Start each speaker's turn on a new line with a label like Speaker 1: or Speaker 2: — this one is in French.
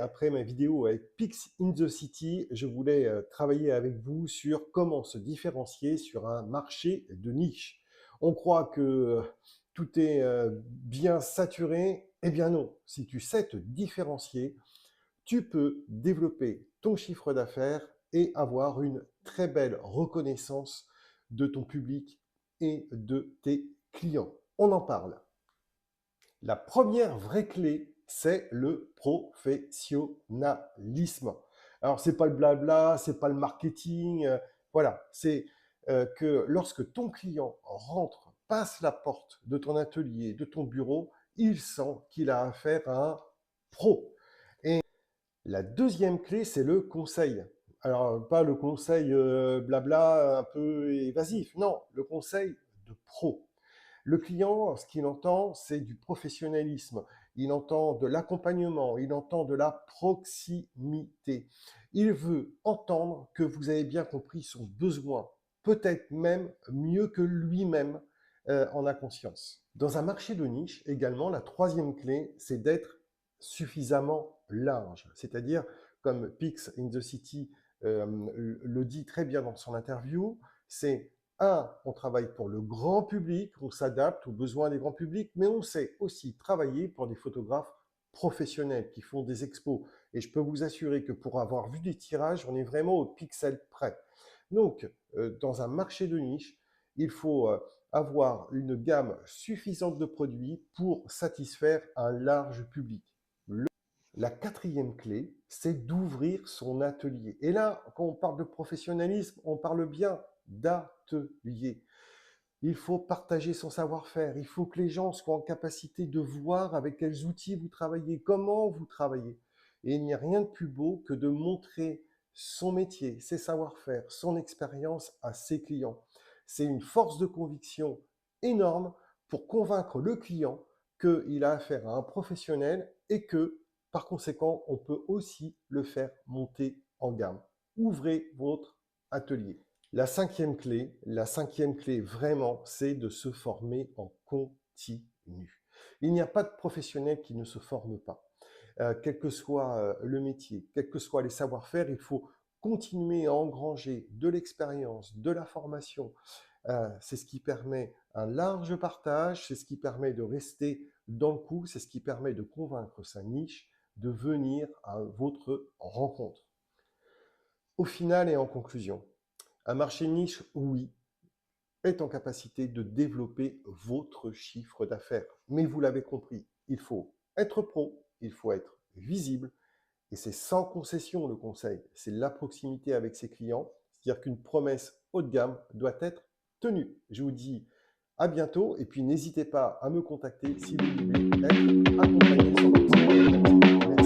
Speaker 1: après ma vidéo avec Pix in the City, je voulais travailler avec vous sur comment se différencier sur un marché de niche. On croit que tout est bien saturé. Eh bien non, si tu sais te différencier, tu peux développer ton chiffre d'affaires et avoir une très belle reconnaissance de ton public et de tes clients. On en parle. La première vraie clé, c'est le professionnalisme. Alors, c'est pas le blabla, c'est pas le marketing, voilà, c'est que lorsque ton client rentre, passe la porte de ton atelier, de ton bureau, il sent qu'il a affaire à un pro. Et la deuxième clé, c'est le conseil. Alors, pas le conseil blabla un peu évasif, non, le conseil de pro. Le client, ce qu'il entend, c'est du professionnalisme. Il entend de l'accompagnement, il entend de la proximité. Il veut entendre que vous avez bien compris son besoin, peut-être même mieux que lui-même en a conscience. Dans un marché de niche, également, la troisième clé, c'est d'être suffisamment large. C'est-à-dire, comme Pix in the City le dit très bien dans son interview, c'est on travaille pour le grand public, on s'adapte aux besoins des grands publics, mais on sait aussi travailler pour des photographes professionnels qui font des expos. Et je peux vous assurer que pour avoir vu des tirages, on est vraiment au pixel près. Donc, dans un marché de niche, il faut avoir une gamme suffisante de produits pour satisfaire un large public. La quatrième clé, c'est d'ouvrir son atelier. Et là, quand on parle de professionnalisme, on parle bien d'atelier. Il faut partager son savoir-faire. Il faut que les gens soient en capacité de voir avec quels outils vous travaillez, comment vous travaillez. Et il n'y a rien de plus beau que de montrer son métier, ses savoir-faire, son expérience à ses clients. C'est une force de conviction énorme pour convaincre le client qu'il a affaire à un professionnel et que, par conséquent, on peut aussi le faire monter en gamme. Ouvrez votre atelier. La cinquième clé vraiment, c'est de se former en continu. Il n'y a pas de professionnel qui ne se forme pas. Quel que soit le métier, quels que soient les savoir-faire, il faut continuer à engranger de l'expérience, de la formation. C'est ce qui permet un large partage, c'est ce qui permet de rester dans le coup, c'est ce qui permet de convaincre sa niche de venir à votre rencontre. Au final et en conclusion, un marché niche, oui, est en capacité de développer votre chiffre d'affaires. Mais vous l'avez compris, il faut être pro, il faut être visible, et c'est sans concession le conseil. C'est la proximité avec ses clients, c'est-à-dire qu'une promesse haut de gamme doit être tenue. Je vous dis à bientôt, et puis n'hésitez pas à me contacter si vous voulez être accompagné sur votre problématique. Merci.